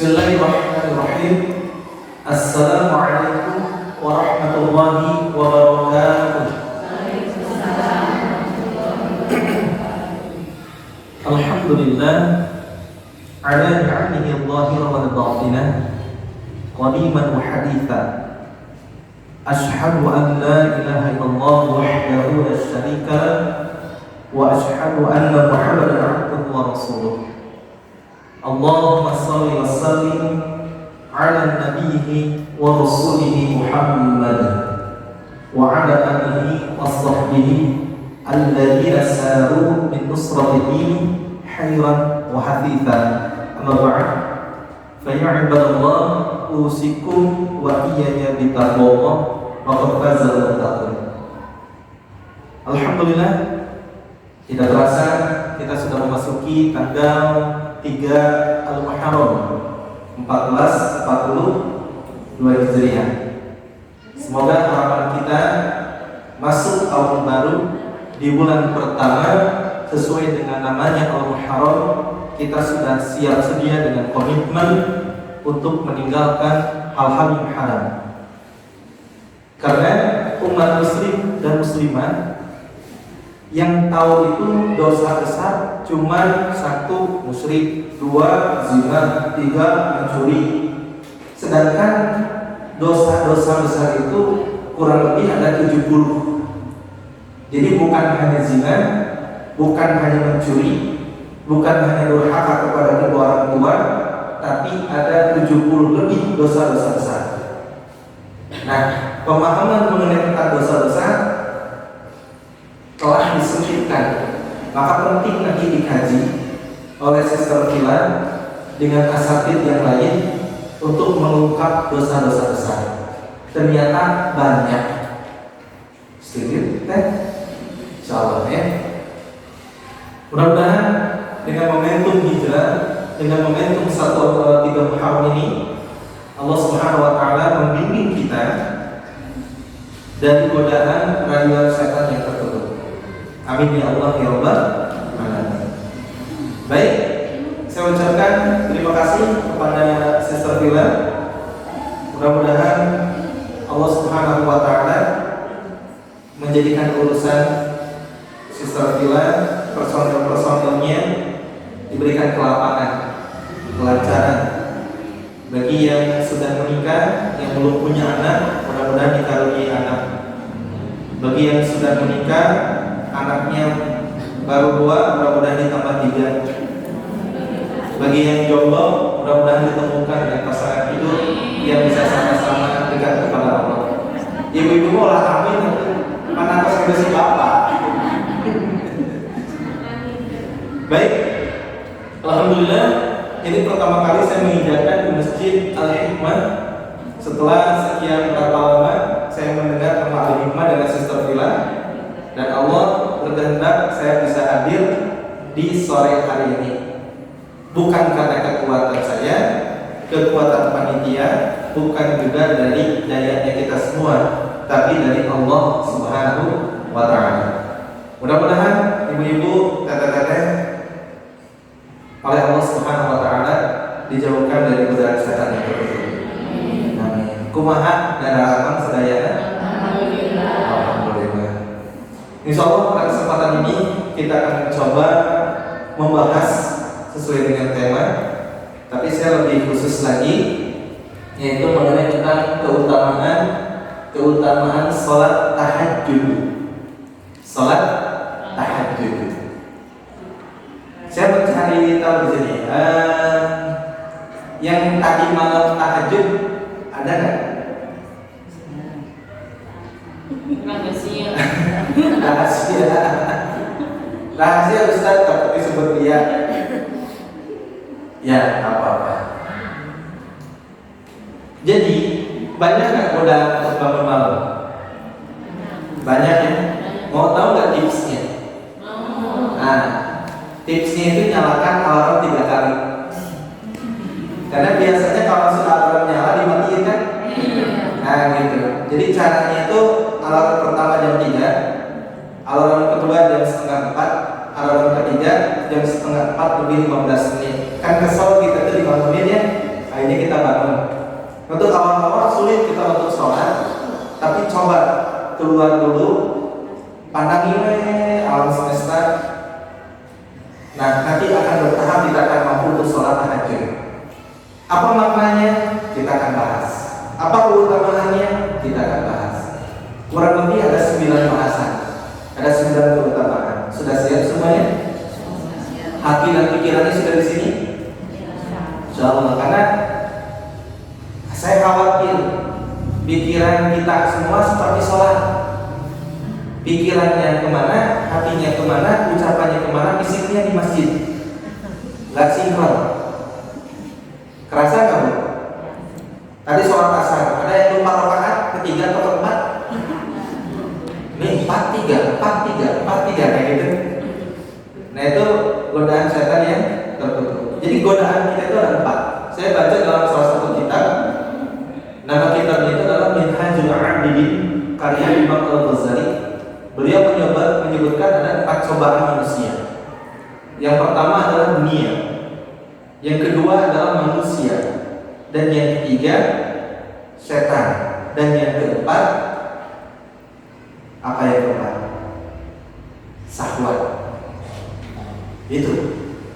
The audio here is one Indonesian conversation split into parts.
Bismillahirrahmanirrahim. Assalamualaikum warahmatullahi wabarakatuh. Alhamdulillah ala ni'amihi adh-dhahira wal batinah qadiman wa haditha. Ashhadu an la ilaha illallah wahdahu la syarika lah wa ashhadu anna Muhammadan abduhu wa rasuluh. Allahumma shalli wa sallim ala nabiyhi wa rasulihi Muhammad wa ala alihi wa sahbihi alladhina saru min nusrati dini hayran wa hathitha. Amma ba'd, fa ya ibadallah, usikum wa iyaya bitaqwa wa qad fazal muttaqin. Alhamdulillah, tidak terasa kita sudah memasuki tanggal 3 Al-Muharram 1442 Hijriah. Semoga harapan kita masuk tahun baru di bulan pertama sesuai dengan namanya Al-Muharram, kita sudah siap sedia dengan komitmen untuk meninggalkan hal-hal yang haram. Karena umat muslim dan muslimah yang tahu itu dosa besar cuma 1 musyrik, 2 zina, 3 mencuri. Sedangkan dosa-dosa besar itu kurang lebih ada 70. Jadi bukan hanya zina, bukan hanya mencuri, bukan hanya durhaka kepada kedua orang tua, tapi ada 70 lebih dosa-dosa besar. Nah, pemahaman mengenai tentang dosa besar telah disempitkan, maka penting nanti dikaji oleh Sister Villa dengan asatidz yang lain untuk mengungkap dosa-dosa besar. Ternyata banyak. Setuju? Insyaallah ya. Mudah-mudahan dengan momentum hijrah, dengan momentum 3 Muharram ini, Allah Subhanahu wa taala membimbing kita dari godaan rayuan setan yang tertutup. Amin ya Allah ya Rabbal alamin. Baik, saya ucapkan terima kasih kepada Sister Villa. Mudah-mudahan Allah Subhanahu wa taala menjadikan urusan Sister Villa, personil-personilnya diberikan kelapangan, kelancaran. Bagi yang sudah menikah, yang belum punya anak, mudah-mudahan dikaruniai anak. Bagi yang sudah menikah, anaknya baru 2, mudah-mudahan ditambah 3. Bagi yang jomblo, mudah-mudahan ditemukan dengan pasangan hidup yang bisa sama-sama dekat kepada Allah. Ibu-ibu olah amin, mana sampai si bapak. Baik, alhamdulillah, ini pertama kali saya menginjakkan di Masjid Al-Hikmah setelah sekian berapa lama saya mendengar nama Al-Hikmah dengan Sister Villa. Dan Allah berkehendak saya bisa hadir di sore hari ini. Bukan karena kekuatan saya, kekuatan panitia, bukan juga dari dayanya kita semua, tapi dari Allah Subhanahu wa taala. Mudah-mudahan ibu-ibu, teteh-teteh oleh Allah Subhanahu wa taala dijauhkan dari godaan setan yang tertutup. Amin. Kumaha dan harapan sedayana. Insya Allah pada kesempatan ini kita akan coba membahas sesuai dengan tema, tapi saya lebih khusus lagi, yaitu mengenai tentang keutamaan sholat tahajud. Sholat tahajud. Saya mencari tahu di sini, yang tadi malam tahajud ada nggak? Rahasia Ustaz, tapi disebut dia. Ya, apa-apa. Jadi banyak nggak godaan untuk bangun malam? Banyak ya. Mau tahu nggak tipsnya? Nah, tipsnya itu nyalakan alarm 3 kali. Karena biasanya kalau sudah alarm nyala dimatiin kan? Nah gitu. Jadi caranya itu alarm pertama jam 3, alarm kedua jam setengah 4, alarm ketiga jam setengah 4 lebih 15 menit. Kan kesel kita tuh dibangunin ya. Apa maknanya? Kita akan bahas. Apa keutamaannya? Kita akan bahas. Kurang lebih ada 9 bahasan, ada 9 keutamaan. Sudah siap semuanya? Hati dan pikirannya sudah di sini? Insyaallah. Karena saya khawatir pikiran kita semua seperti sholat. Pikirannya kemana, hatinya kemana, ucapannya kemana, fisiknya di masjid. Gak sinkron. Kerasa gak Bu? Tadi sholat asar, ada yang lupa rakaat ketiga atau keempat? Ini 4-3 kayak gitu. Nah itu godaan setan yang tertutup. Jadi godaan kita itu ada 4. Saya baca dalam salah satu kitab. Nama kitabnya itu adalah Minhajul Abidin karya Imam Al-Ghazali. Beliau menyebutkan ada 4 cobaan manusia. Yang pertama adalah dunia, yang kedua adalah manusia, dan yang ketiga setan, dan yang keempat apa yang keempat? Syahwat. Itu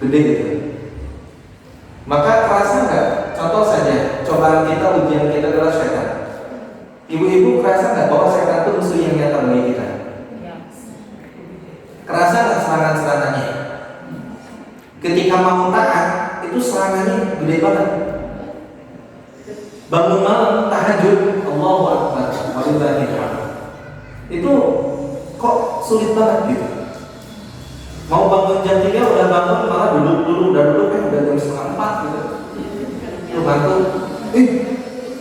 gede gitu. Maka kerasa nggak? Contoh saja, cobaan kita, ujian kita adalah setan. Ibu-ibu kerasa nggak bahwa setan itu musuh yang nyata bagi kita? Kerasa nggak serangan-serangannya? Ketika mau taat, itu serangannya gede banget. Bangun malam, tahajud, Allahu Akbar, walillahilhamd. Itu kok sulit banget gitu. Mau bangun jam 3 udah bangun, malah duduk kan udah jam 3:30 gitu. Tuh bantu,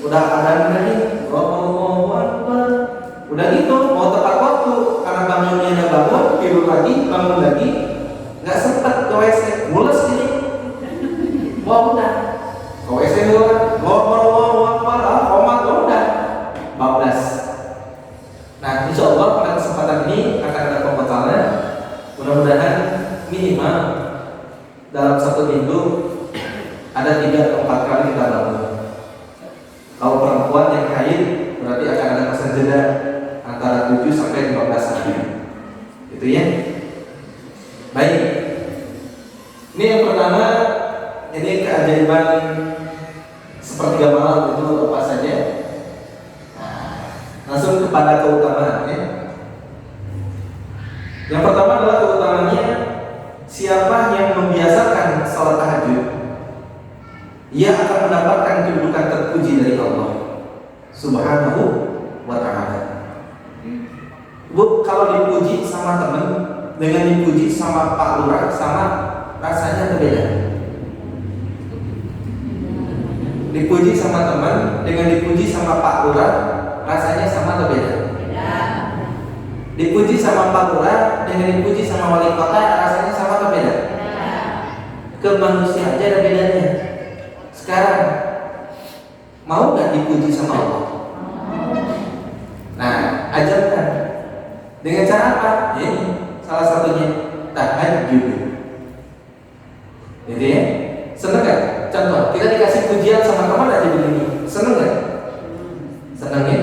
udah ada nih, Allahu Akbar. Udah gitu, mau tepat waktu karena bangunnya udah bangun, tidur lagi, bangun lagi, nggak sempet ke WC, mules gini. Wah udah, ke WC dulu, Allahu Akbar, komat udah, bablas. Nah, insya Allah pada kesempatan ini akan ada pembatalan. Mudah-mudahan minimal dalam 1 minggu ada 3 atau 4 kali kita bangun. Kalau perempuan yang haid berarti akan ada masa jeda antara 7 sampai 15 hari. Gitu ya. Baik. Ini yang pertama, ini keajaiban sepertiga malam itu apa saja. Langsung kepada keutamaan ya. Yang pertama adalah keutamaannya, siapa yang membiasakan salat tahajud, ia akan mendapatkan kedudukan terpuji dari Allah Subhanahu wa ta'ala. Bu, kalau dipuji sama teman dengan dipuji sama Pak Lurah sama rasanya berbeda. Dipuji sama teman dengan dipuji sama Pak Lurah rasanya sama atau beda? Beda. Dipuji sama Pak Lurah dengan dipuji sama wali kota rasanya sama atau beda? Beda. Ke manusia aja ada bedanya. Sekarang mau nggak dipuji sama Allah? Nah, ajarkan dengan cara apa? Ini salah satunya tahajud. Jadi ya, seneng nggak? Contoh, kita dikasih pujian sama teman aja begini, seneng nggak? Senang ya?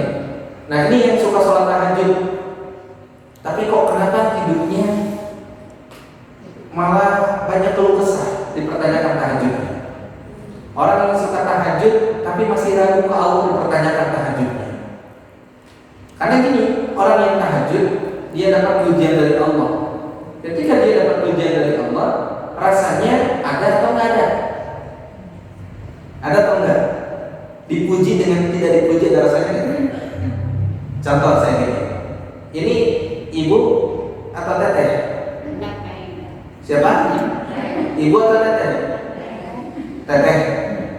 Nah ini yang suka sholat tahajud, tapi kok kenapa hidupnya malah banyak keluh kesah dipertanyakan tahajudnya. Orang yang suka tahajud tapi masih ragu ke Allah dipertanyakan tahajudnya. Karena gini, orang yang tahajud dia dapat pujian dari Allah. Ketika dia dapat pujian dari Allah, rasanya ada atau nggak ada? Ada atau enggak? Dipuji dengan tidak dipuji ada rasanya kan? Contoh saya gini, ini ibu atau teteh? Siapa? Ibu atau teteh? Teteh.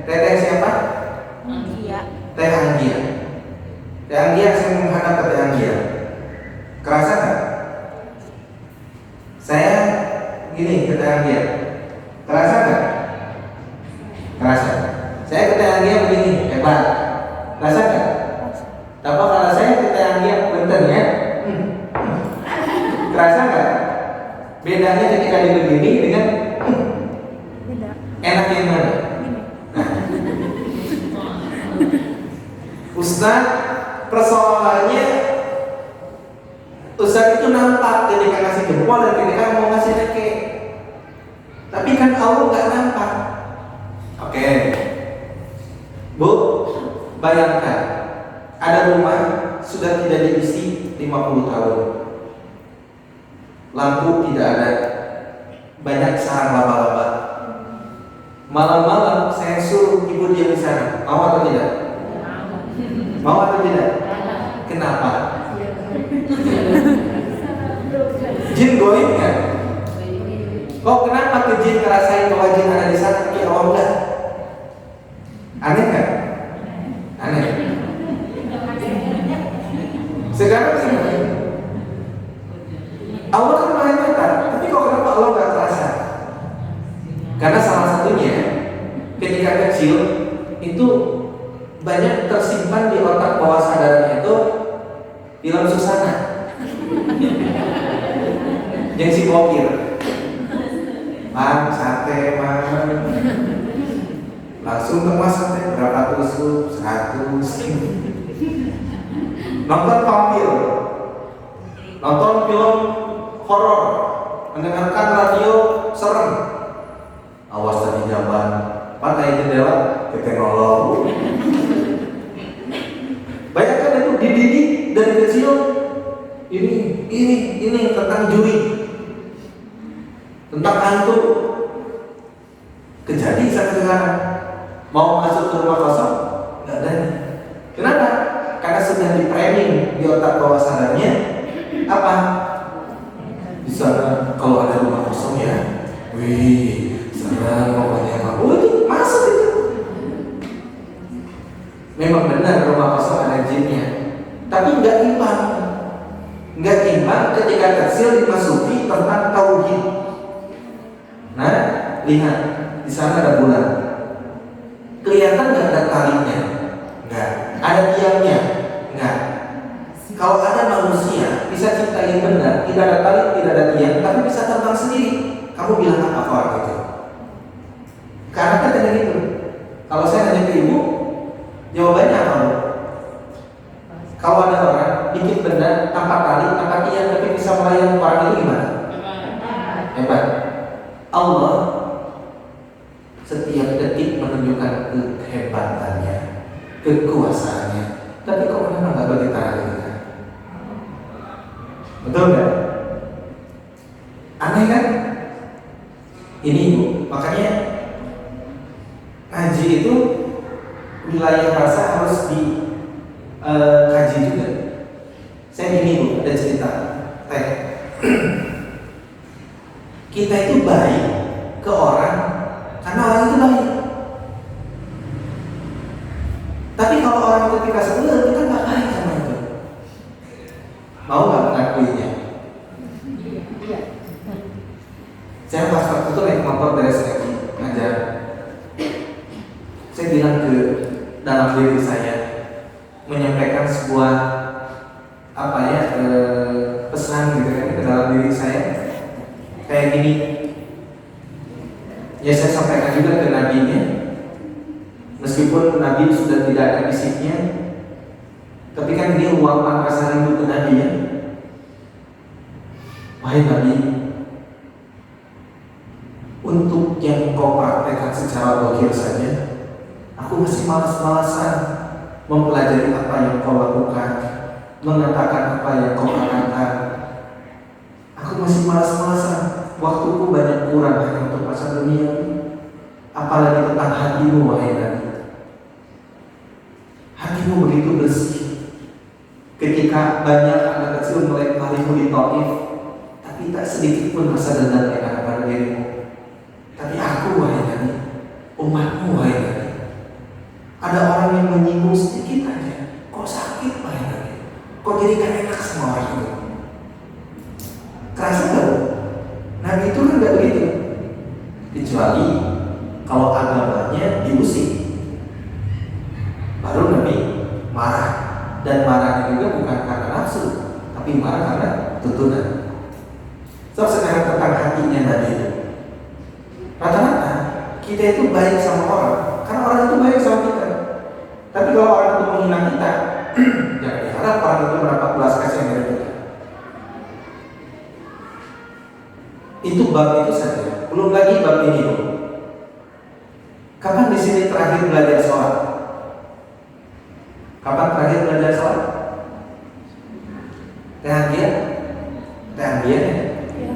Teteh siapa? Anggia. Teh Anggia. Teh Anggia, saya menghadap ke Teh Anggia. Kerasa nggak? Saya gini ke Teh Anggia. Kerasa nggak? Kerasa. Saya ke Teh Anggia begini, hebat. Rasa nggak? Tapi kalau saya ke Teh Anggia bentar ya, kerasa nggak? Bedanya ketika dia begini dengan Beda. enak yang mana? Nah. Ustaz, persoalannya Ustaz itu nampak ketika ngasih jempol dan ketika mau ngasih kaki. Tapi kan Allah nggak nampak. Oke. Bu, bayangkan ada rumah sudah tidak diisi 50 tahun. Lampu tidak ada, banyak sarang laba-laba. Malam-malam saya suruh ibu diam di sana, mau atau tidak? Mau atau tidak? Kenapa? Jin goib kan? Kok kenapa ke jin ngerasain bahwa jin ada di sana tapi Allah enggak? Aneh kan? Aneh. Sekarang gimana? Allah kan maha nyata, tapi kok kenapa Allah nggak terasa? Karena salah satunya ketika kecil itu banyak tersimpan di otak bawah sadarnya itu film Susana yang si bokir, sate langsung kemas sate berapa tusuk 100. Nonton vampir, nonton film horor, mendengarkan radio serem, awas tadi jaban, pakai jendela, teknolog. Banyak kan itu dididik dari kecil. Ini tentang juri, tentang hantu. Kejadian sampai sekarang mau masuk ke rumah kosong nggak ada. Kenapa? Karena sudah di framing di otak bawah sadarnya apa? Di sana kalau ada rumah kosong ya, wih, sana pokoknya kamu itu masuk itu. Memang benar rumah kosong ada jinnya, tapi nggak imbang. Nggak imbang ketika kecil dimasuki tentang tauhid. Nah, lihat di sana ada bulan. Kelihatan nggak ada talinya? Nggak. Ada tiangnya? Nggak. Kalau ada manusia bisa ciptain benda, tidak ada tali, tidak ada tiang, tapi bisa terbang sendiri. Kamu bilang apa orang itu? Karena kan ada gitu. Kalau saya nanya ke ibu, jawabannya apa? Kalau ada orang bikin benda tanpa tali, tanpa tiang, tapi bisa melayani orang itu gimana? Hebat. Allah setiap detik menunjukkan kehebatannya, kekuasaannya. Tapi kok kenapa nggak bagi tangan kita? Betul nggak? Aneh kan? Ini ibu, makanya ngaji itu wilayah rasa harus dikaji juga. Saya gini bu, ada cerita. Kita itu baik ke orang karena orang itu baik. Tapi kalau orang itu kita sebel, kita nggak baik sama itu. Mau nggak mengakuinya? Saya pas waktu itu naik motor dari Seki ngajar. Saya bilang ke dalam diri saya, menyampaikan sebuah pesan gitu kan ke dalam diri saya kayak gini. Ya saya sampaikan juga ke nabinya, meskipun nabi sudah tidak ada fisiknya, tapi kan dia luapan rasa rindu ke nabi ya. Wahai nabi, untuk yang kau praktekkan secara zahir saja, aku masih malas-malasan mempelajari apa yang kau lakukan, mengatakan apa yang kau katakan. Aku masih malas-malasan, waktuku banyak kurang hanya untuk masa dunia. Apalagi tentang hatimu, wahai Nabi. Hatimu begitu bersih. Ketika banyak anak kecil melemparimu di Taif, tapi tak sedikit pun rasa dendam yang ada pada dirimu. Tapi aku, wahai Nabi, umatmu, wahai Nabi, ada orang yang menyinggung sedikit aja, kok sakit, wahai Nabi, kok jadi gak enak sama orang itu. Kerasa gak? Nabi itu kan gak begitu. Kecuali kalau agamanya diusik, baru Nabi marah. Dan marahnya juga bukan karena nafsu, tapi marah karena tuntunan. So sekarang tentang hatinya Nabi itu, rata-rata kita itu baik sama orang karena orang itu baik sama kita. Tapi kalau orang itu menghina kita, jangan diharap orang itu mendapat belas kasihan dari kita. Itu bab itu saja. Belum lagi bab ini. Kapan di sini terakhir belajar sholat? Kapan terakhir belajar sholat? Tehanggian? Tehanggian ya? Ya.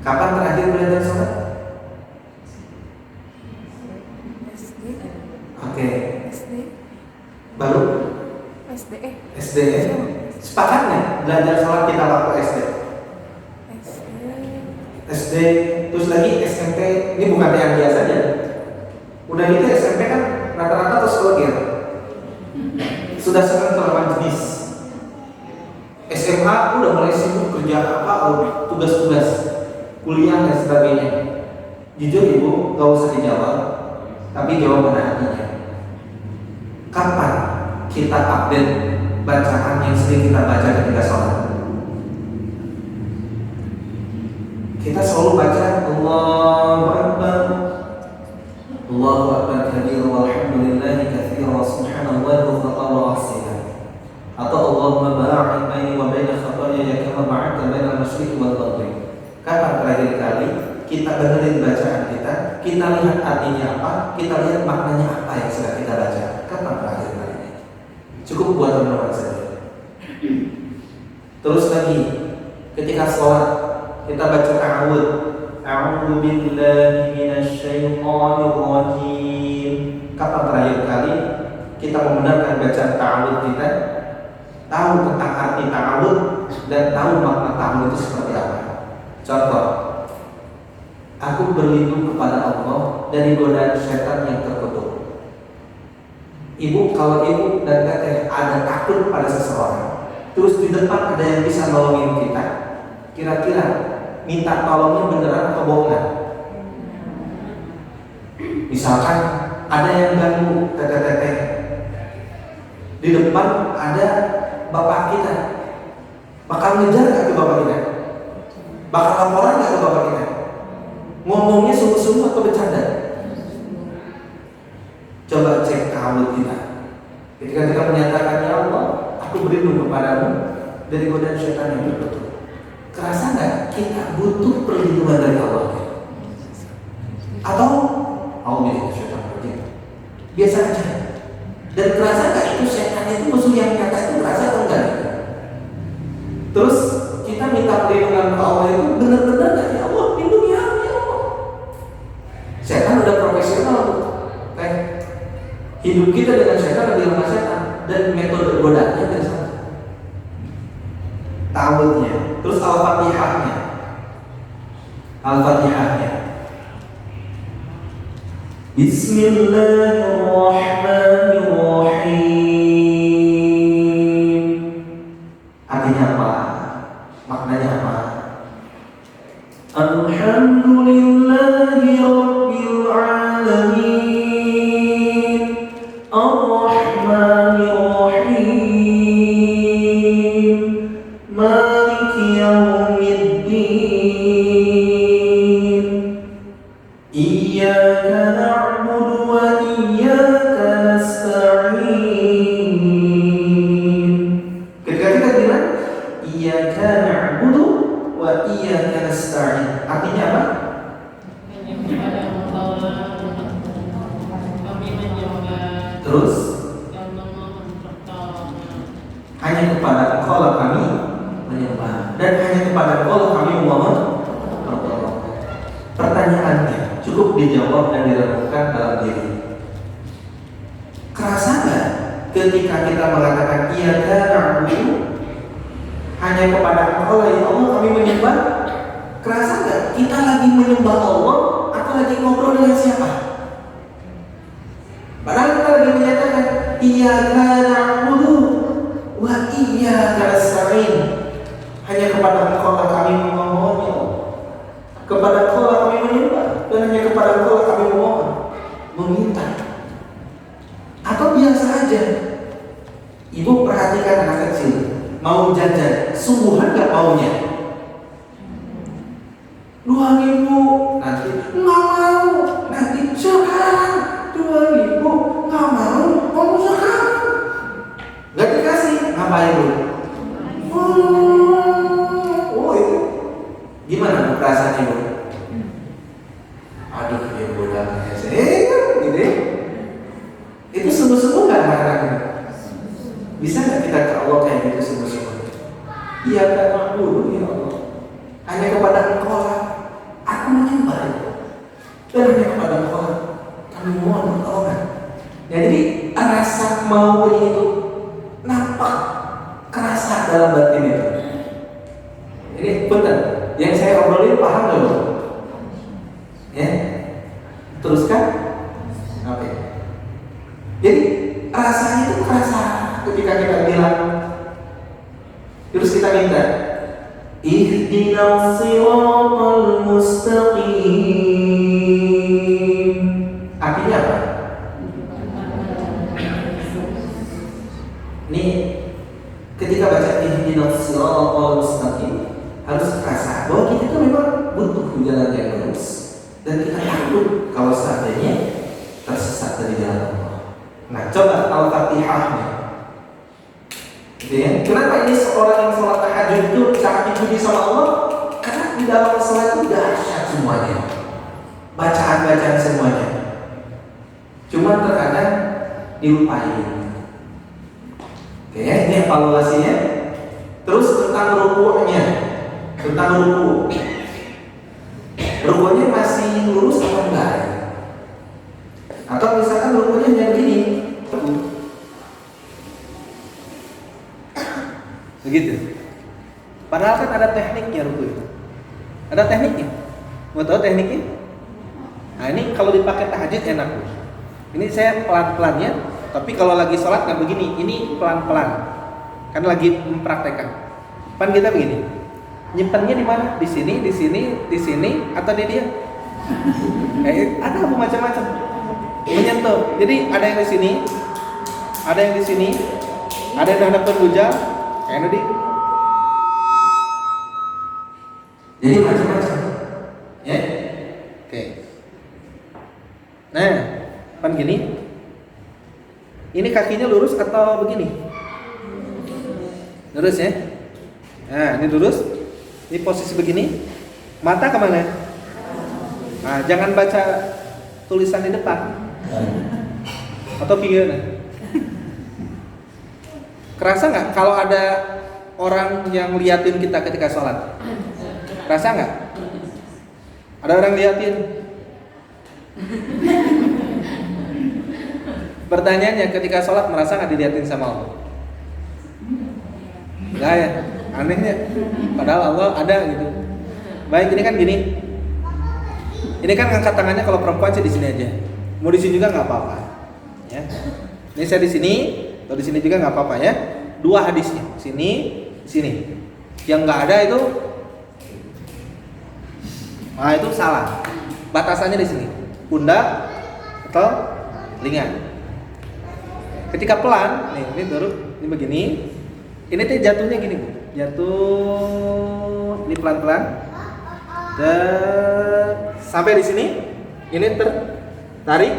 Kapan terakhir belajar sholat? SD. Oke. SD. Baru? SD. SD ya? Sepakat nggak belajar sholat kita waktu SD? SD. SD, terus lagi SMP, ini bukan yang biasa aja. Udah gitu SMP kan rata-rata terus keluar. Sudah senang ke lawan jenis. SMA udah mulai sibuk kerja tugas-tugas, kuliah dan sebagainya. Jujur ibu, gak usah dijawab, tapi jawab pada hatinya. Kapan kita update bacaan yang sering kita baca ketika sholat? Kita selalu baca Allahu Akbar, Allahu Akbar kabir walhamdulillahi katsira wa subhanallahi bukratan wa asila. Atau Allahumma ba'id baini wa baina khataaya kama ba'adta baina al-masyriqi wal maghrib. Kapan terakhir kali kita dengerin bacaan kita lihat artinya apa, kita lihat maknanya apa yang sudah kita baca? Kapan terakhir kalinya? Cukup buat renungan saja. Terus lagi, ketika sholat kita baca ta'awud. A'udzu billahi minasy syaithanir rajim. Kapan terakhir kali kita membenarkan bacaan ta'awud kita? Tahu tentang arti ta'awud dan tahu makna ta'awud itu seperti apa. Contoh, aku berlindung kepada Allah dari godaan setan yang terkutuk. Ibu, kalau ibu dan teteh ada takut pada seseorang, terus di depan ada yang bisa nolongin kita, kira-kira minta tolongnya beneran atau bohongan? Misalkan ada yang ganggu teteh-teteh, di depan ada bapak kita, bakal ngejar gak ke bapak kita? Bakal laporan gak ke bapak kita? Ngomongnya sungguh-sungguh atau bercanda? Coba cek ta'awud kita. Ketika kita menyatakan, ya Allah, aku berlindung kepadamu dari godaan syaitan yang terkutuk. Kerasa nggak kita butuh perlindungan dari Allah? Atau Allah syaitan terkutuk? Biasa aja. Dan kerasa nggak itu syaitan itu musuh yang nyata itu, kerasa atau enggak? Terus kita minta perlindungan ke Allah itu benar-benar nggak? Ya Allah, lindungi aku ya Allah. Syaitan udah profesional tuh. Hidup kita dengan syaitan lebih lemah setan dan metode godaannya dari sana. Ta'awudnya, terus al-fatihahnya. Al-fatihahnya. Bismillahirrahmanirrahim. Artinya apa? Maknanya apa? Alhamdulillahi rabbil alamin. Ar-Rahmanir-Rahim, Maliki Yawmiddin, Iyyaka na'budu wa iyyaka nasta'in. Ketika kita bilang Iyyaka na'budu wa iyyaka nasta'in, artinya apa? Terus hanya kepada Engkau lah kami menyembah dan hanya kepada Engkau lah kami memohon pertolongan. Pertanyaannya cukup dijawab dan direnungkan dalam diri. Kerasa nggak ketika kita mengatakan Iyyaka na'budu, hanya kepada Engkau lah ya Allah kami menyembah? Kerasa nggak kita lagi menyembah Allah atau lagi ngobrol dengan siapa? Padahal kita lagi menyatakan Iyyaka na'budu wa iyyaka nasta'in. Hanya kepada Engkau lah kami memohon ya Allah. Kepada Engkau lah kami menyembah dan hanya kepada Engkau lah kami memohon, meminta. Atau biasa aja. Ibu perhatikan anak kecil mau jajan, sungguhan gak maunya? 2.000 nanti nggak mau, nanti sekarang 2.000 nggak mau sekarang. Nggak dikasih, ngapain lu? Oh itu gimana perasaannya bu? Aduh dia bodoh kayak saya gitu. Itu sungguh-sungguh nggak marahnya? Iya kan dulu ya Allah. Hanya kepada Engkau lah aku menyembah. Dan hanya kepada Engkau lah kami mohon pertolongan. Ya, jadi rasa mau itu nampak kerasa dalam batin itu. Ini benar. Yang saya obrolin paham nggak Bu? Ya, teruskan. Oke. Jadi rasanya itu kerasa ketika kita bilang. Terus kita minta ihdinas siratal mustaqim. Artinya apa? Ini ketika baca ihdinas siratal mustaqim harus terasa bahwa kita itu memang butuh jalan yang lurus dan kita takut kalau seandainya tersesat dari jalan Allah. Nah, coba Al-Fatihahnya. Gitu ya. Kenapa ini seorang yang sholat tahajud itu sangat dipuji sama Allah? Karena di dalam sholat itu dahsyat semuanya, bacaan-bacaan semuanya. Cuma terkadang dilupain. Oke, ini evaluasinya. Terus tentang ruku'nya, tentang ruku'. Ruku'nya masih lurus atau enggak? Atau misalkan ruku'nya yang gini. Begitu. Padahal kan ada tekniknya ruku itu. Ada tekniknya. Mau tahu tekniknya? Nah, ini kalau dipakai tahajud enak. Ini saya pelan-pelannya, tapi kalau lagi sholat nggak begini. Ini pelan-pelan. Kan lagi mempraktekkan. Pan kita begini. Nyimpannya di mana? Di sini, di sini, di sini, atau di dia? Ada macam-macam. Menyentuh. Jadi ada yang di sini, ada yang di sini, ada yang hadap bujang. Kayak tadi. Jadi macam-macam. Ya. Oke. Nah, kan gini. Ini kakinya lurus atau begini? Lurus ya. Nah, ini lurus. Ini posisi begini. Mata kemana? Nah, jangan baca tulisan di depan. Atau gimana? Kerasa nggak kalau ada orang yang liatin kita ketika sholat? Kerasa nggak? Ada orang liatin? Pertanyaannya, ketika sholat merasa nggak diliatin sama Allah? Nggak ya? Anehnya. Padahal Allah ada gitu. Baik, ini kan gini. Ini kan ngangkat tangannya kalau perempuan sih di sini aja. Mau di sini juga nggak apa-apa. Ya. Ini saya di sini. Atau di sini juga nggak apa-apa ya. Dua hadisnya, sini, sini. Yang nggak ada itu, nah itu salah. Batasannya di sini, pundak atau telinga. Ketika pelan, nih ini baru ini begini. Ini tuh jatuhnya gini Bu. Jatuh, ini pelan-pelan. Dan sampai di sini, ini tertarik.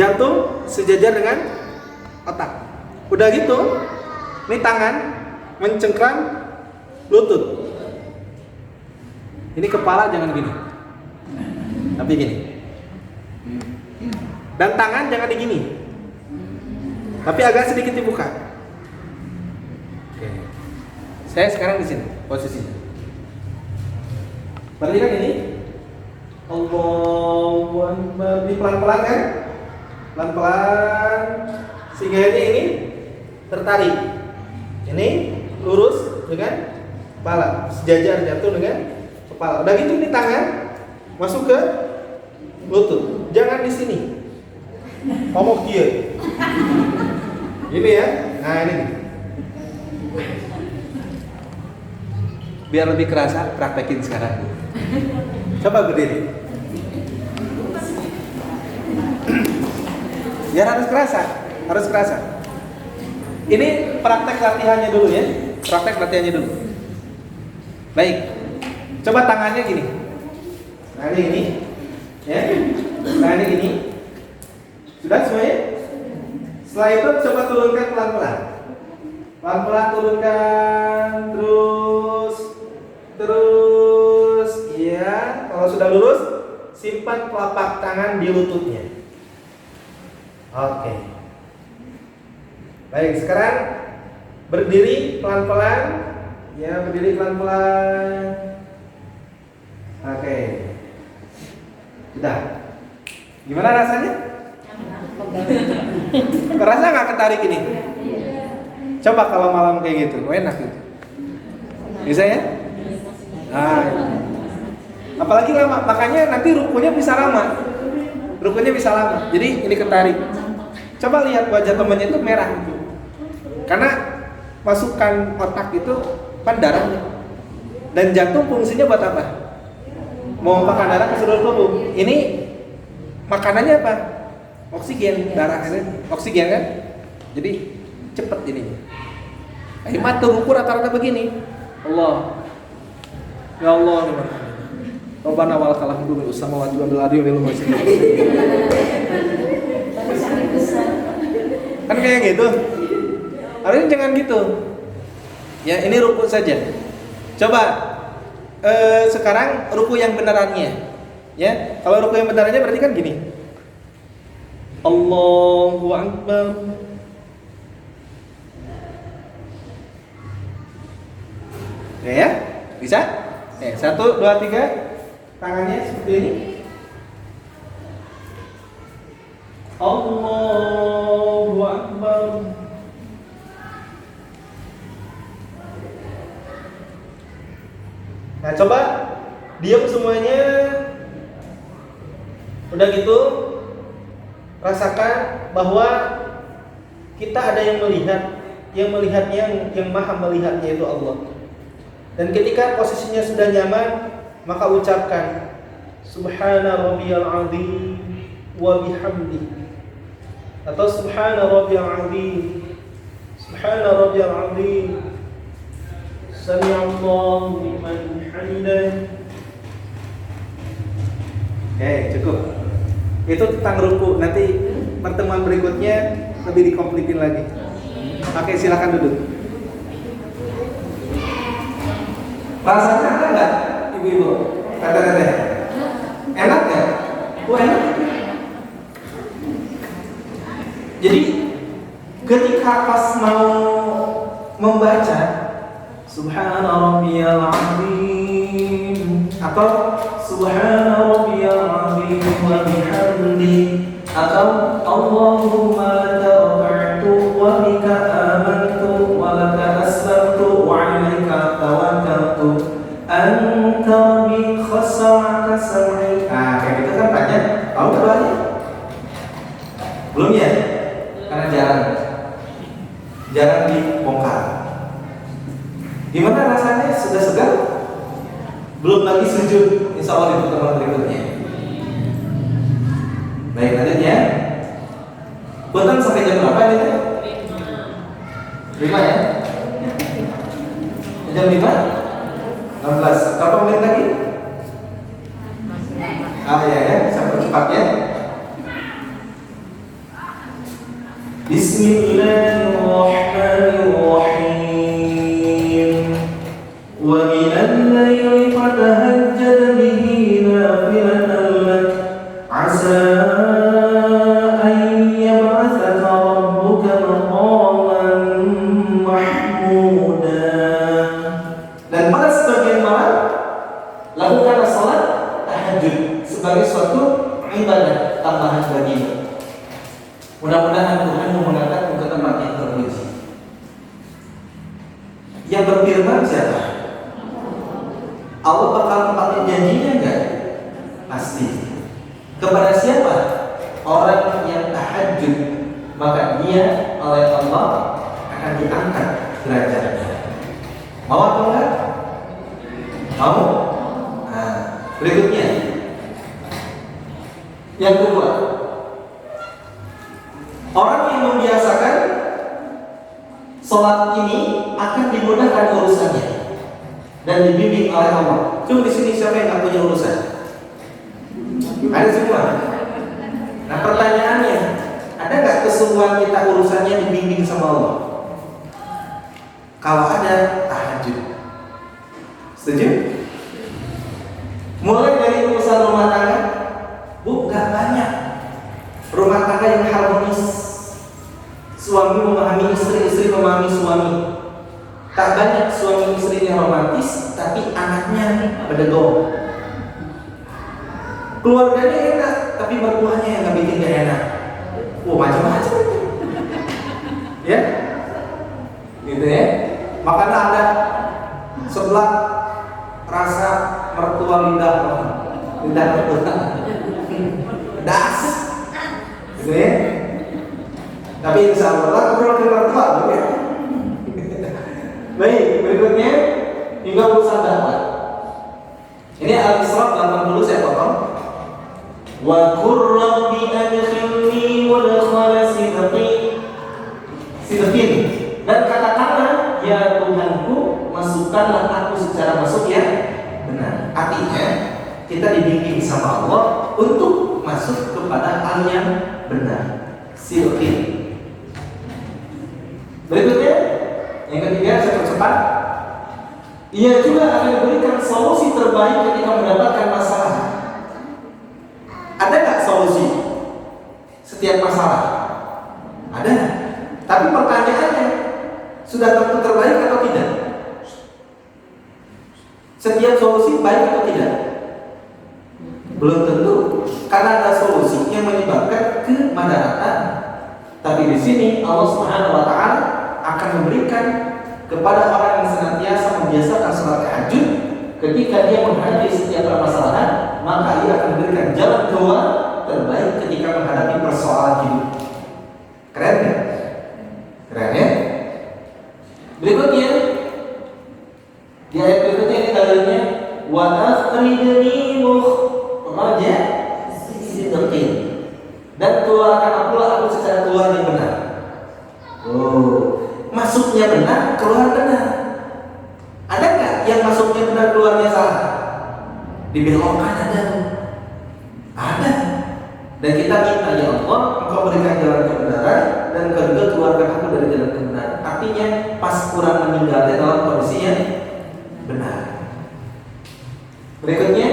Jantung sejajar dengan otak. Udah gitu, ini tangan mencengkram lutut. Ini kepala jangan gini, tapi gini. Dan tangan jangan digini, tapi agak sedikit dibuka. Oke. Saya sekarang di sini posisinya. Berarti kan ini Allahu Akbar. Ini pelan-pelan kan? Pelan-pelan. Sehingga ini tertarik. Ini lurus dengan kepala, sejajar jatuh dengan kepala. Udah gitu ini tangan masuk ke lutut. Jangan di sini. Ngomong kia. Ini ya. Nah, ini. Biar lebih kerasa, praktekin sekarang. Coba berdiri. Biar harus kerasa. Harus kerasa. Ini praktek latihannya dulu ya. Praktek latihannya dulu. Baik. Coba tangannya gini. Nah ini ya. Nah ini gini. Sudah semuanya? Setelah itu coba turunkan pelan-pelan. Pelan-pelan turunkan. Terus. Iya. Kalau sudah lurus, simpan telapak tangan di lututnya. Oke. Baik, sekarang berdiri pelan-pelan. Ya, berdiri pelan-pelan. Oke. Udah. Gimana rasanya? Kerasa nggak ketarik ini? Coba kalau malam kayak gitu, enak gitu. Bisa ya? Nah, apalagi lama, makanya nanti rukunya bisa lama. Rukunya bisa lama. Jadi ini ketarik. Coba lihat wajah temennya itu merah. Karena masukan otak itu kan darahnya. Dan jantung fungsinya buat apa? Mau makan darah ke seluruh tubuh. Ini makanannya apa? Oksigen, darah ini oksigen kan? Jadi cepet ini. Hemat tuh ruku rata-rata begini. Allah. Ya Allah, Rabbana wa lakal hamdu bil samawati wal ardi wal masjid. Kan kayak gitu. Harusnya jangan gitu. Ya, ini ruku saja. Coba sekarang ruku yang benerannya. Ya, kalau ruku yang benerannya berarti kan gini. Allahu Akbar. Ya, bisa? 1, 2, 3. Tangannya seperti ini. Allahu Akbar. Nah, coba diam semuanya. Udah gitu, rasakan bahwa kita ada yang melihatnya, yang maha melihatnya itu Allah. Dan ketika posisinya sudah nyaman, maka ucapkan Subhana rabbiyal azim wa bihamdi, atau Subhana rabbiyal azim, Subhana rabbiyal azim, Sami'allahu liman hamidah. Oke, cukup. Itu tentang ruku. Nanti pertemuan berikutnya lebih dikomplitin lagi. Oke, silakan duduk. Rasanya enak nggak, ibu-ibu? Kata-kata enak nggak? Enak. Jadi ketika pas mau membaca Subhana rabbiyal azim atau Subhana rabbiyal azim wa bihamdi atau Allahumma laka rafa'tu wa bika amantu wa laka aslamtu wa 'alaika tawakkaltu anta bi khasa'aka sam'i. Kayak gitu kan banyak. Tahu doanya? Belum ya? Karena jarang dibongkar. Gimana rasanya? Sudah segar? Belum lagi sujud. Insya Allah di pertemuan berikutnya. Baik, lanjut ya. Punten sampai jam berapa ini? 5 ya? Jam 5? 16. Berapa menit lagi? Ya, sampai cepat ya. Bismillahirrahmanirrahim. Wa minal laili fatahajjad bihi nafilatan lak 'asa an yab'athaka rabbuka maqaman mahmuda. Dan pada sebagian malam lakukanlah salat tahajud sebagai suatu ibadah tambahan bagimu. Mudah-mudahan Tuhan mengangkat ke tempat yang terpuji. Yang berfirman siapa? Allah bakal tepatin janjinya enggak? Pasti. Kepada siapa? Orang yang tahajud, maka dia oleh Allah akan diangkat derajatnya. Mau atau enggak? Mau? Nah, berikutnya. Yang kedua, orang yang membiasakan sholat ini akan dimudahkan urusannya dan dibimbing oleh Allah. Cuma di sini siapa yang nggak punya urusan? Ada semua. Nah, pertanyaannya, ada nggak kesungguhan kita urusannya dibimbing sama Allah? Kalau ada, tahajud. Setuju? Mulai dari urusan rumah tangga, nggak banyak rumah tangga yang harmonis. Suami memahami istri, istri memahami suami. Tak banyak suami istri yang romantis, tapi anaknya bedegong. Keluarganya enak, tapi mertuanya yang nggak bikin gak enak. Wah, macam-macam. Ya, gitu ya. Makanya ada sebelah rasa mertua lidah mertua, das, gitu ya. Tapi insya Allah keluarga mertua, ya. Baik, berikutnya juga urusan dakwah. Ini Al-Isra 80 saya potong. Wa qur rabbi adkhilni mudkhala sidqin. Dan katakanlah, ya Tuhanku, masukkanlah aku secara masuk yang benar. Artinya kita dibimbing sama Allah untuk masuk kepada hal yang benar. Sidqin. Berikutnya, yang ketiga, saya percepat. Ia juga akan memberikan solusi terbaik ketika mendapatkan masalah. Ada nggak solusi setiap masalah? Ada. Tapi pertanyaannya, sudah tentu terbaik atau tidak? Setiap solusi baik atau tidak? Belum tentu. Karena ada solusi yang menyebabkan kemadaratan. Tapi di sini Allah Subhanahu wa taala akan memberikan kepada orang yang senantiasa membiasakan salat tahajud, ketika dia menghadapi setiap permasalahan, maka ia akan memberikan jalan keluar terbaik ketika menghadapi persoalan hidup. Keren ya? Keren ya? Berikutnya, di ayat berikutnya ini dalilnya, wa akhrijni mukhraja sidqin, dan keluarkan aku secara keluar yang benar. Masuknya benar, keluar benar. Ada nggak yang masuknya benar, keluarnya salah? Dibelokkan ada. Ada. Dan kita minta, ya Allah, Engkau berikan jalan kebenaran, dan Engkau juga keluarkan aku dari jalan kebenaran. Artinya pas kurang meninggalnya dalam kondisi yang benar. Berikutnya,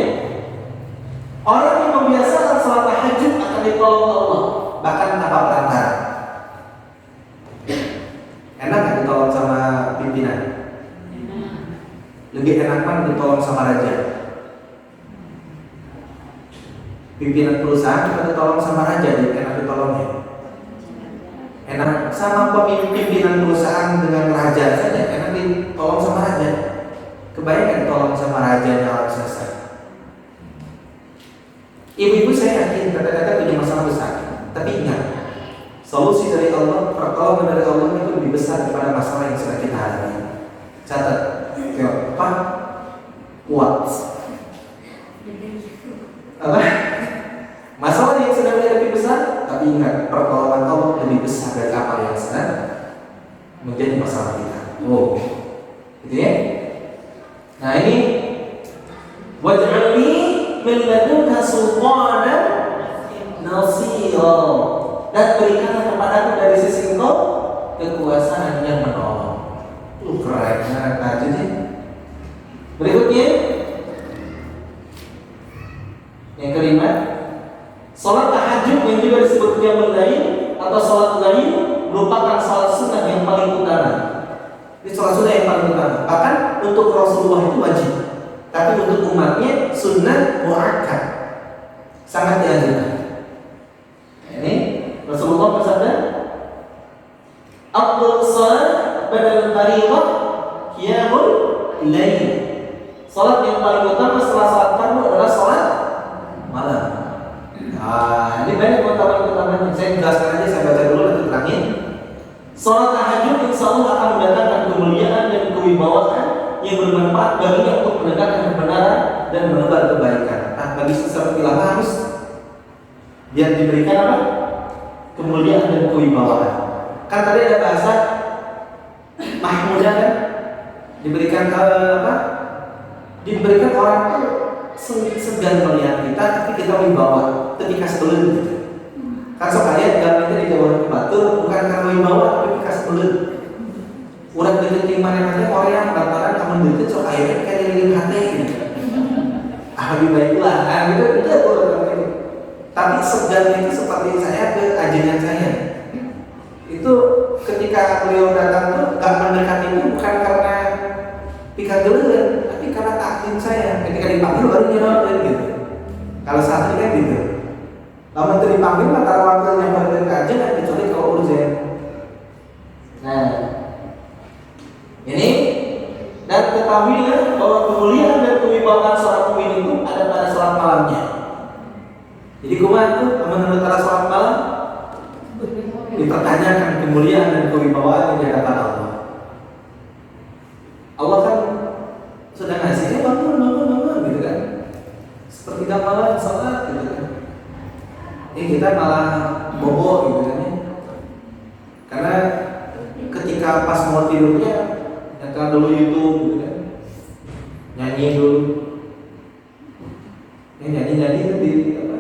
orang yang membiasakan salat tahajud akan ditolong Allah, bahkan tanpa perantara. Enak kan ditolong sama pimpinan? Lebih enak kan ditolong sama raja? Pimpinan perusahaan kita ditolong sama raja, enak ditolongnya. Enak sama pimpinan perusahaan dengan raja saja, enak ditolong sama raja. Kebanyakan ditolong sama rajanya orang selesai. Ibu-ibu saya yakin kata-kata punya masalah besar, tapi ingat, solusi dari Allah, pertolongan dari Allah itu lebih besar daripada masalah yang sedang kita hadapi. Catat, Pak, kuat. Apa? Masalah yang sedang dihadapi besar, tapi ingat, pertolongan Allah lebih besar dari apa yang sedang menjadi masalah kita. Oh, gitu ya? Nah ini, waj'alni min ladunka sultanan nasira, dan berikanlah kepadaku dari sisi Engkau kekuasaan yang menolong. Keren banget aja nih. Berikutnya, yang kelima, salat tahajud yang juga disebut qiyamul lail atau salat lail merupakan salat sunnah yang paling utama. Ini salat sunnah yang paling utama. Bahkan untuk Rasulullah itu wajib, tapi untuk umatnya sunnah muakkad, sangat dianjurkan. Ini Rasulullah bersabda, "Afdhalus shalah ba'dal fardhiyah qiyamul lail." Salat yang paling utama setelah salat fardu adalah salat malam. Nah, ini banyak keutamaan-keutamaannya. Saya jelaskan aja, saya baca dulu nanti terangin. Salat tahajud insya Allah akan mendatangkan kemuliaan dan kewibawaan yang bermanfaat baginya untuk menegakkan kebenaran dan menebar kebaikan. Nah, bagi seseorang bilang harus biar diberikan apa? Kemuliaan dan kewibawaan. Kan tadi ada bahasa mahmudah kan? Diberikan apa? Diberikan orang segan melihat kita, tapi kita wibawa ketika sebelum gitu. Kan sok ayat gambarnya di Jawa Batur bukan karena wibawa, tapi ketika sebelum. Urang deket di mana-mana orang yang lantaran kamu deket sok ayatnya kayak lilin hati gitu. Lebih baiklah, nah gitu itu. Tapi segan itu seperti saya ke ajengan saya. Itu ketika beliau datang tuh gak mendekat itu bukan karena Pika geuleuh, tapi karena takdim saya ketika dipanggil baru nyerokeun gitu. Kalau santri kan gitu. Lamun teu dipanggil maka waktu nyamperin kajian kan kecuali kalau urgen. Nah, ini dan ketahuilah bahwa kemuliaan dan kewibawaan seorang mukmin itu ada pada sholat malamnya. Jadi kumaha tuh menurut para sholat malam dipertanyakan kemuliaan dan kewibawaan yang di hadapan Allah. Allah kan sudah ngasihnya bangun gitu kan. Seperti malam sholat gitu kan. Kita malah bobo gitu kan ya. Karena ketika pas mau tidurnya nyetel dulu YouTube gitu kan. Nyanyi dulu. Nyanyi itu di apa?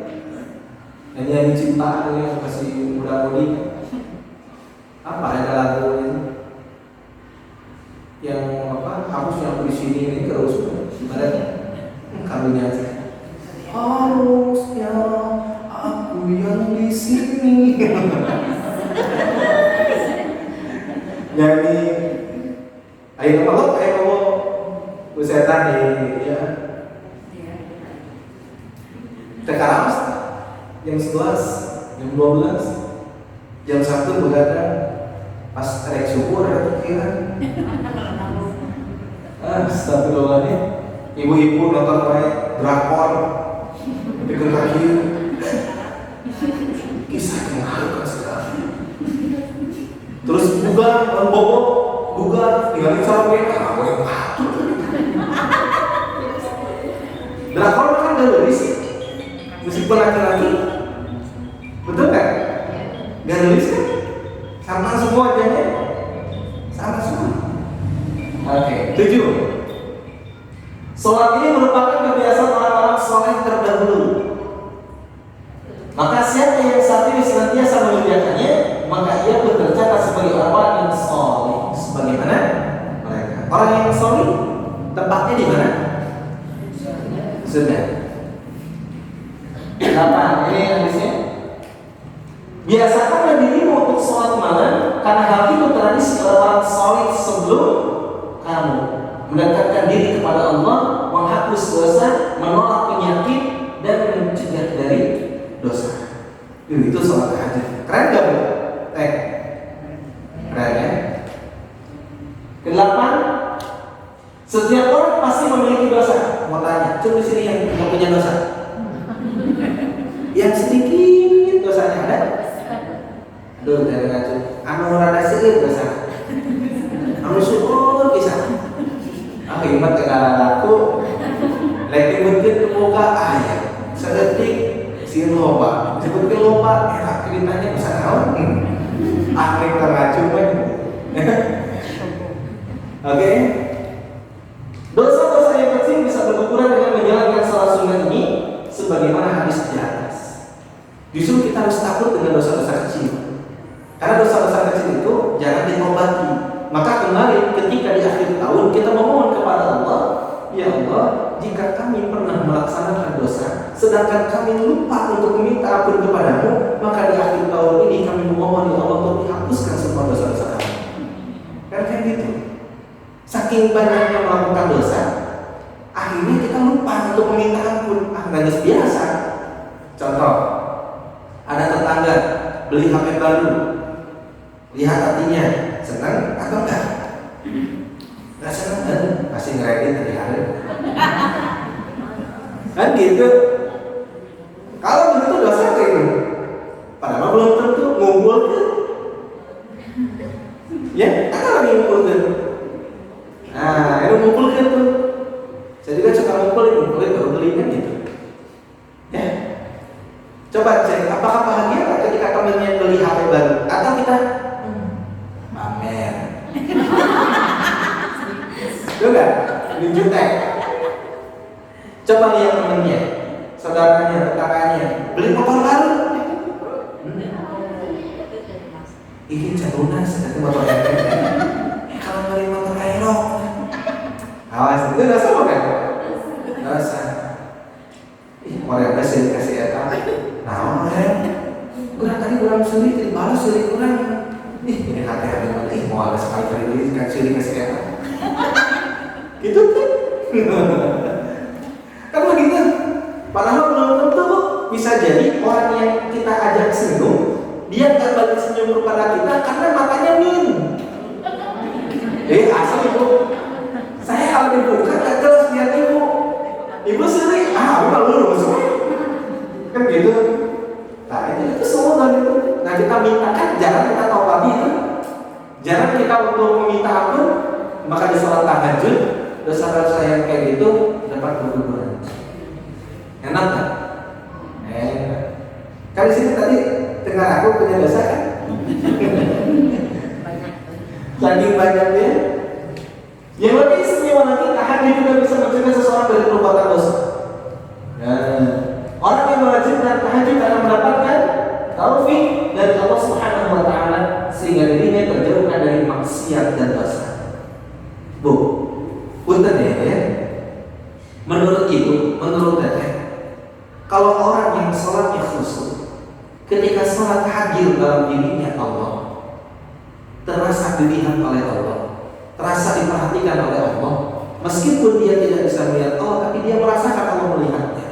Nyanyi cinta yang masih muda-mudi. Apa ada lagu ini? Yang apa hapusnya aku di sini ini terus ibaratnya karunya aja harusnya aku yang di sini nyanyi ayo kamu busetan nih ya sekarang jam 11 jam 12 jam 1 begadang pas rek syukur ada pikiran. Astagfirullahaladzim. Ibu-ibu nonton kayak drakor pikir kaki kisah yang haru sekali. Terus bugar, bugar tinggalin sama aku yang patut. Drakor kan galeri sih meskipun laki-laki. Betul kan? Galeri kan? Sama semua aja sama semua. Oke, 7. Sholat ini merupakan kebiasaan orang-orang soleh terdahulu. Maka siapa yang saat ini senantiasa mengerjakannya, maka ia pun tercatat sebagai orang yang soleh. Sebagaimana mereka. Orang yang soleh tempatnya di mana? Sudah. 8. Ini hadisnya. Biasakanlah dirimu untuk sholat malam, karena hal itu tradisi orang soleh sebelum kamu. Mendekatkan diri kepada Allah, menghapus dosa, menolak penyakit, dan mencegah dari dosa. Itu sholat tahajud. Keren gak bu? Keren ya? Ke-8, setiap orang pasti memiliki dosa. Mau tanya, coba di sini yang nggak punya dosa. Yang sedikit dosanya ada? Aduh, dari ngacu. Anu rada seueur dosa. Anu syukur bisa. Ah, imat kenalan aku. Lagi mungkin muka ayah. Sedetik si loba. Sebutkan loba, enak ceritanya bisa naon. Akhir ngacu mah. Oke. Dosa-dosa yang kecil bisa berukuran dengan menjalankan salat sunnah ini sebagaimana hadis di atas. Justru kita harus takut dengan dosa-dosa kecil. Karena dosa-dosa kecil itu jangan ditobati. Maka kemarin ketika di akhir tahun kita memohon kepada Allah, ya Allah, jika kami pernah melaksanakan dosa, sedangkan kami lupa untuk meminta ampun kepadamu, maka di akhir tahun ini kami memohon ya Allah untuk dihapuskan semua dosa-dosa kami. Kan kayak gitu. Saking banyaknya melakukan dosa, akhirnya kita lupa untuk meminta ampun. Nggak biasa. Contoh, ada tetangga beli HP baru, lihat hatinya senang atau enggak? Nggak senang kan? Pasti ngeredit dari hari. Kan gitu. Kalau begitu dosa kayak gitu. Padahal belum tentu ngumpul kan? Ya, kan lagi ngumpul kan? Nah, itu ngumpul kan tuh. Saya juga suka ngumpulin baru beli kan gitu. Ya. Coba cek apakah bahagia nggak ketika temennya beli HP baru atau kita pamer. Juga dijutek. Coba lihat temennya, saudaranya, tetangganya beli motor baru. Ini cenderungnya sedang motor elektrik. Kalau beli motor aerok, awas itu nggak sama kan? Nggak usah. Orang yang sih dikasih eta. Nah, orang tadi kurang sulit, dibalas sulit kurang. Ini hati-hati mana? Mau ada sekali kali ini dikasih eta. Gitu kan? Kan begitu. Padahal belum tentu bisa jadi orang yang kita ajak senyum, dia nggak balik senyum kepada kita karena matanya min. Asal ibu, saya kalau dibuka nggak jelas lihat ibu. Ibu sendiri, aku malu lurus. Kan gitu. Nah itu semua kan itu. Nah kita mintakan, jangan kita tawadi itu. Jangan kita untuk meminta ampun, maka di sholat tahajud dosa-dosa yang kayak gitu dapat berguguran. Enak kan? Enak. Kan di sini tadi dengar aku punya dosa kan? Saking banyaknya. Yang lebih istimewa lagi, tahajud juga bisa mencegah seseorang dari perbuatan dosa. Nah, orang yang mewajibkan tahajud akan mendapatkan taufik dari Allah Subhanahu wa taala sehingga dirinya terjauhkan dari maksiat dan dosa. Bu, punten ya. Menurut teteh, kalau orang yang sholatnya khusyuk, ketika sholat hadir dalam dirinya Allah, terasa dilihat oleh Allah, terasa diperhatikan oleh Allah, meskipun dia tidak bisa melihat Allah, tapi dia merasakan Allah melihatnya.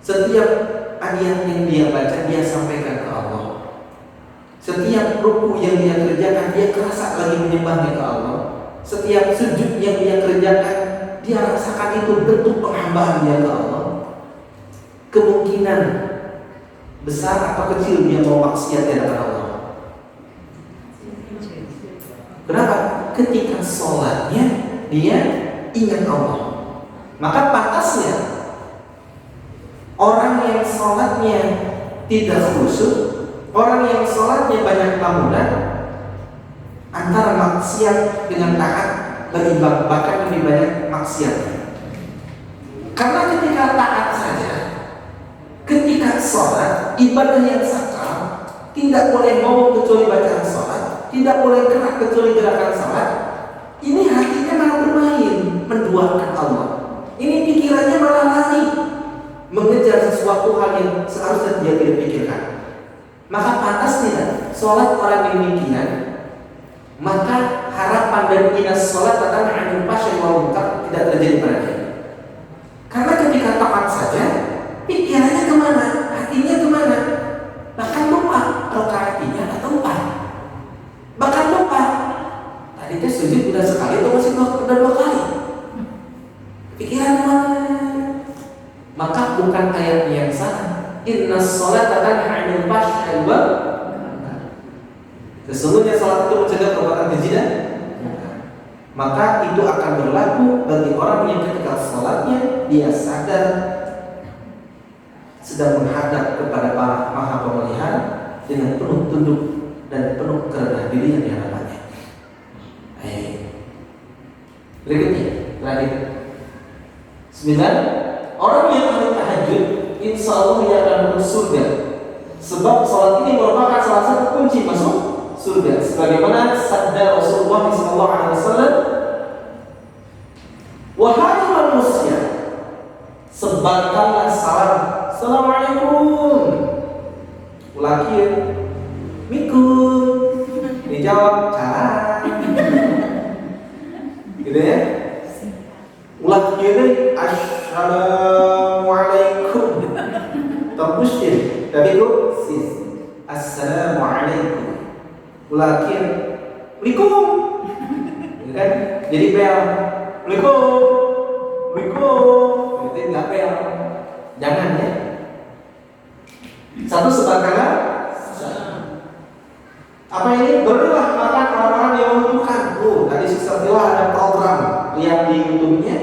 Setiap ayat yang dia baca, dia sampaikan ke Allah. Setiap ruku yang dia kerjakan, dia kerasa lagi menyembahnya ke Allah. Setiap sujud yang dia kerjakan, dia rasakan itu bentuk penghambaan dia ke Allah. Kemungkinan besar atau kecil dia mau maksiat di hadapan Allah. Kenapa? Ketika sholatnya dia ingat Allah. Maka pantasnya orang yang sholatnya tidak khusyuk, orang yang sholatnya banyak lamunan, antara maksiat dengan taat berimbang, bahkan lebih banyak maksiatnya. Karena ketika taat saja, ketika sholat ibadah yang sakral, tidak boleh ngomong kecuali bacaan sholat, tidak boleh gerak kecuali gerakan sholat. Ini hatinya malah bermain, menduakan Allah. Ini pikirannya malah lari, mengejar sesuatu hal yang seharusnya dia tidak pikirkan. Maka pantas tidak sholat orang yang demikian, maka harapan dan inas sholat akan anil pasya wal munkar tidak terjadi pada dia. Karena ketika taat saja, pikirannya kemana, hatinya kemana, bahkan lupa rakaatnya atau lupa, bahkan lupa tadi itu sujud udah sekali atau masih udah dua kali, pikiran kemana. Maka bukan ayat yang salah. Inna sholata tanha 'anil fahsya'i wal munkar. Sesungguhnya salat itu mencegah perbuatan keji dan munkar. Maka itu akan berlaku bagi orang yang ketika salatnya dia sadar sedang menghadap kepada Allah Maha Pemelihara dengan penuh tunduk dan penuh kerendahan diri yang di hadapannya. Berikutnya, terakhir. 9. Orang yang ahli tahajud, insya Allah ia akan masuk surga. Sebab salat ini merupakan salah satu kunci masuk surga. Sebagaimana sabda Rasulullah SAW, wahai manusia, sebarkanlah salam. Assalamualaikum. Ulakir, mikum. Dijawab, salam. Gitu ya. Ulakir, assalamualaikum. Terpushir. Tapi itu sis. Assalamualaikum. Ulakir, waalaikum. Gitu kan? Jadi bel. Waalaikum. Waalaikum. Itu enggak bel. Jangan ya. Satu sebarkanlah. Apa ini? Berilah makan orang-orang yang membutuhkan. Tadi Sister Tila ada program lihat di YouTube-nya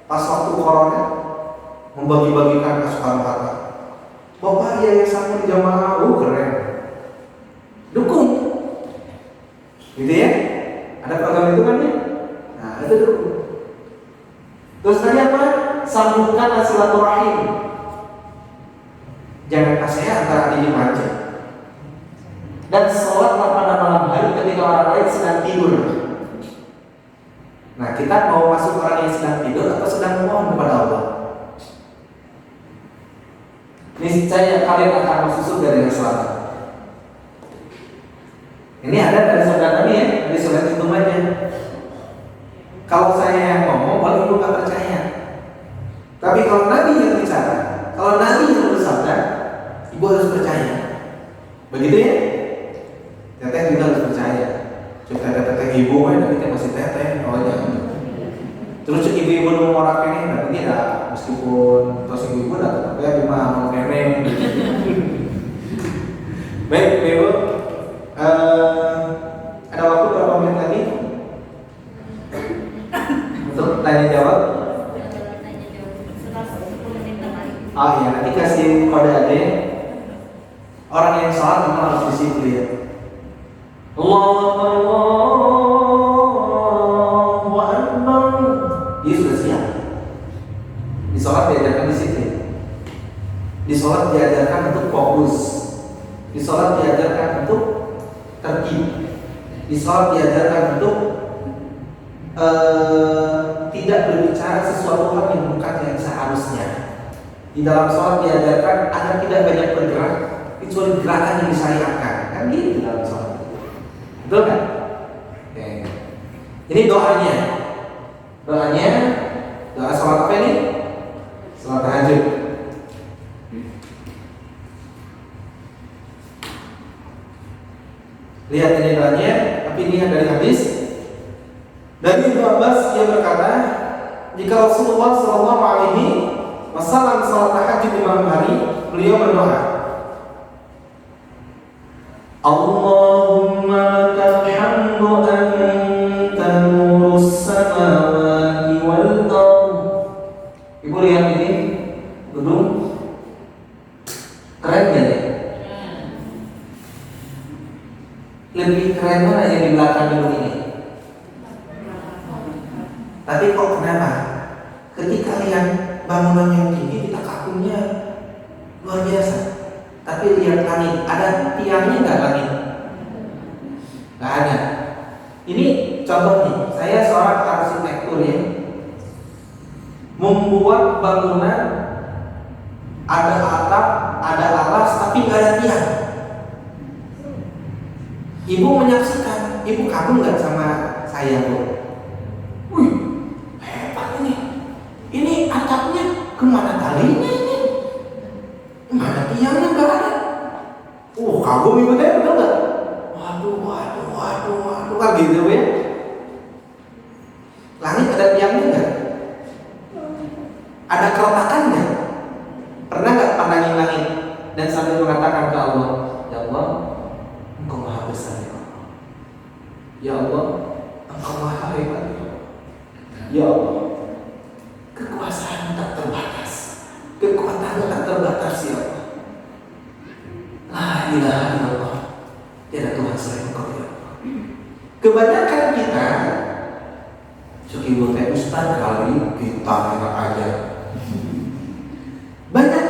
pas waktu corona membagi-bagikan asupan harta. Bapak yayasan di jamaah, keren. Dukung. Gitu ya? Ada program itu kan ya? Nah, itu dukung. Terus tadi apa? Sambungkan silaturahim. Jangan kasih antara diri manja. Dan sholatlah pada malam hari ketika orang lain sedang tidur. Nah, kita mau masuk orang yang sedang tidur atau sedang memohon kepada Allah? Niscaya kalian akan masuk surga dengan sholat. Ini ada dari saudara Nabi ya, dari sholat itu aja. Kalau saya yang ngomong ibu nggak percaya. Tapi kalau Nabi yang bicara, kalau Nabi yang bersabda, ibu harus percaya. Begitu ya? Teteh juga harus percaya. Cuma teteh ibu kan kita masih teteh, oh jangan. Terus ibu-ibu mau orang kene, tapi tidak meskipun terus ibu dah tapi ya cuma mau kene. Baik, ibu. Ada waktu berapa menit lagi untuk tanya jawab? Oh iya, nanti kasih kode aja. Orang yang salat memang harus disiplin. Allahu Akbar. Dia sudah siap. Di sholat diajarkan disiplin. Di sholat diajarkan untuk fokus. Di sholat diajarkan untuk tertib. Di sholat diajarkan untuk tidak berbicara sesuatu hal yang bukan yang seharusnya. Di dalam sholat diajarkan agar tidak banyak bergerak kecuali gerakan yang disyariatkan. Kan gitu dalam sholat. Betul kan? Oke. Ini doanya. Doanya doa sholat apa ini? Sholat tahajud. Lihat ini doanya, tapi lihat dari hadis. Dari Ibnu Abbas dia berkata, jika Rasulullah Shallallahu Alaihi Wasallam sholat tahajud di malam hari, beliau berdoa, Allahumma lakal hamdu anta nurus samawati wal ardh. Ibu lihat ini gedung keren gak ya? Lebih keren mana yang di belakang gedung ini? Tapi kok kenapa? Ketika lihat bangunan yang tinggi kita kagumnya luar biasa. Tapi lihat langit, ada tiangnya nggak langit? Nggak ada. Ini contoh nih, saya seorang arsitektur ya, membuat bangunan ada atap, ada alas, tapi nggak ada tiang. Ibu menyaksikan, ibu kagum nggak sama saya bu? Wih, hebat ini. Ini atapnya kemana talinya ini? Mana tiangnya nggak ada? Kagum ibu teh, betul nggak? Waduh, kan gitu ya? Langit ada tiangnya nggak? Ada keretakan nggak? Pernah nggak pandangin langit dan sambil mengatakan ke Allah, ya Allah, Engkau maha besar ya Allah. Ya Allah, Engkau maha hebat ya Allah. Ya Allah, kekuasaan tak terbatas, kekuatan tak terbatas ya Allah. La ilaha illallah, tiada Tuhan selain Engkau ya Allah. Kebanyakan kita Cuki buat Ustaz kali kita enak aja. Banyak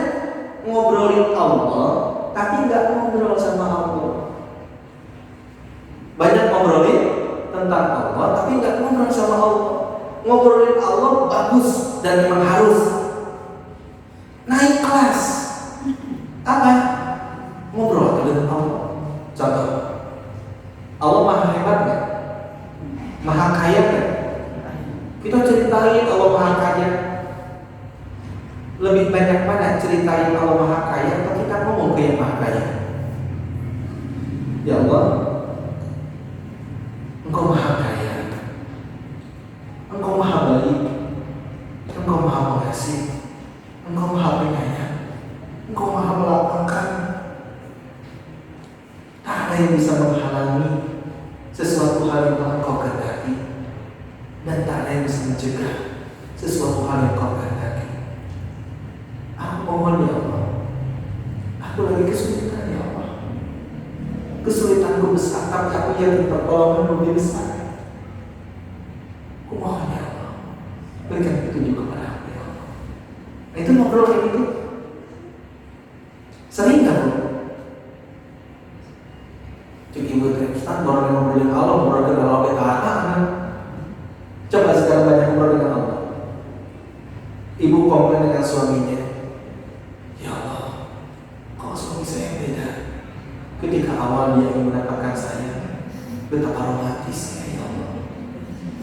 ngobrolin Allah, tapi nggak ngobrol sama Allah. Banyak ngobrolin tentang Allah, tapi nggak ngobrol sama Allah. Ngobrolin Allah bagus dan memang harus naik kelas. Apa? Ngobrol dengan Allah. Contoh, Allah maha hebat nggak? Maha kaya nggak? Kita ceritain Allah maha kaya. Lebih banyak mana ceritain Allah maha kaya atau kita ngomong ke yang maha kaya? Ya Allah, Engkau maha kaya, Engkau maha baik, Engkau maha pengasih, Engkau maha penyayang, Engkau maha melapangkan. Tak ada yang bisa menghalangi sesuatu hal yang Engkau kehendaki, dan tak ada yang bisa mencegah sesuatu hal yang Engkau kehendaki. Aku mohon ya Allah, aku lagi kesulitan ya Allah. Kesulitanku besar, tapi aku yakin pertolongan lebih besar. Aku mohon ya Allah, berikan petunjuk kepada aku ya Allah. Nah, itu ngobrol kayak gitu. Sering gak bro? Cik ibu Ustaz baru ngobrolin Allah, ngobrol dengan Allah Ta'ala kan? Coba sekarang banyak ngobrol dengan Allah. Ibu komplain dengan suaminya, ya Allah, kok suami saya beda? Ketika awal dia ingin mendapatkan saya, betapa romantisnya ya Allah.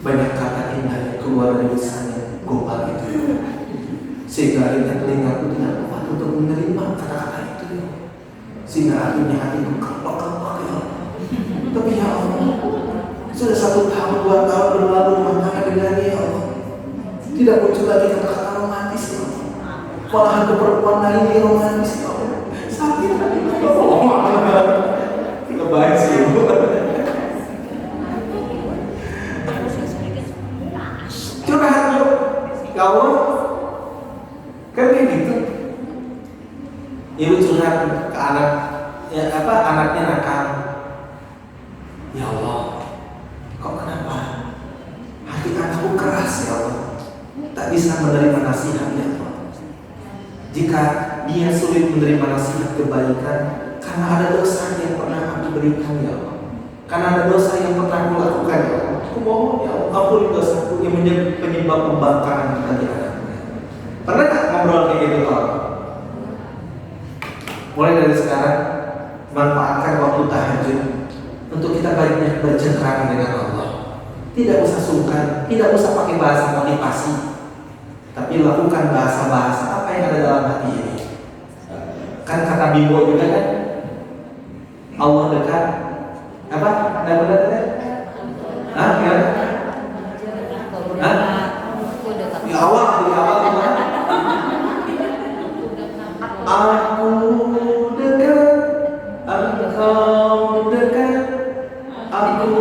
Banyak kata indah yang keluar dari lisannya, sehingga akhirnya telingaku tidak kuat untuk menerima kata-kata itu ya Allah. Sehingga akhirnya hatiku kepak-kepak ya Allah. Tapi ya Allah, sudah 1 tahun 2 tahun berlalu rumah tangga dengannya ya Allah, tidak muncul lagi kata-kata romantis ya Allah. Malahan ke perempuan lain yang romantis ya Allah. Sakit hati ya Allah. Lebay sih Bu. Curhat yuk, ya Allah. Kan kayak gitu. Ibu curhat ke anak, ya apa, anaknya nakal. Ya Allah, kok kenapa hati anakku keras ya Allah, tak bisa menerima nasihat ya Allah. Jika dia sulit menerima nasihat kebaikan karena ada dosa yang pernah aku berikan ya Allah, karena ada dosa yang pernah aku lakukan ya Allah, aku mohon ya Allah, ampuni dosaku yang menjadi penyebab pembangkangan bagi anakku. Pernah tak ngobrol kayak gitu Allah? Mulai dari sekarang, manfaatkan waktu tahajud untuk kita banyak bercengkrama dengan Allah. Tidak usah sungkan, tidak usah pakai bahasa motivasi, tapi lakukan bahasa-bahasa apa yang ada dalam hati ini. Kan kata Bimbo juga kan, Allah dekat, apa? Nggak benar dekat? Hah? Ya? Hah? Di awal gimana? Aku dekat, engkau dekat, aku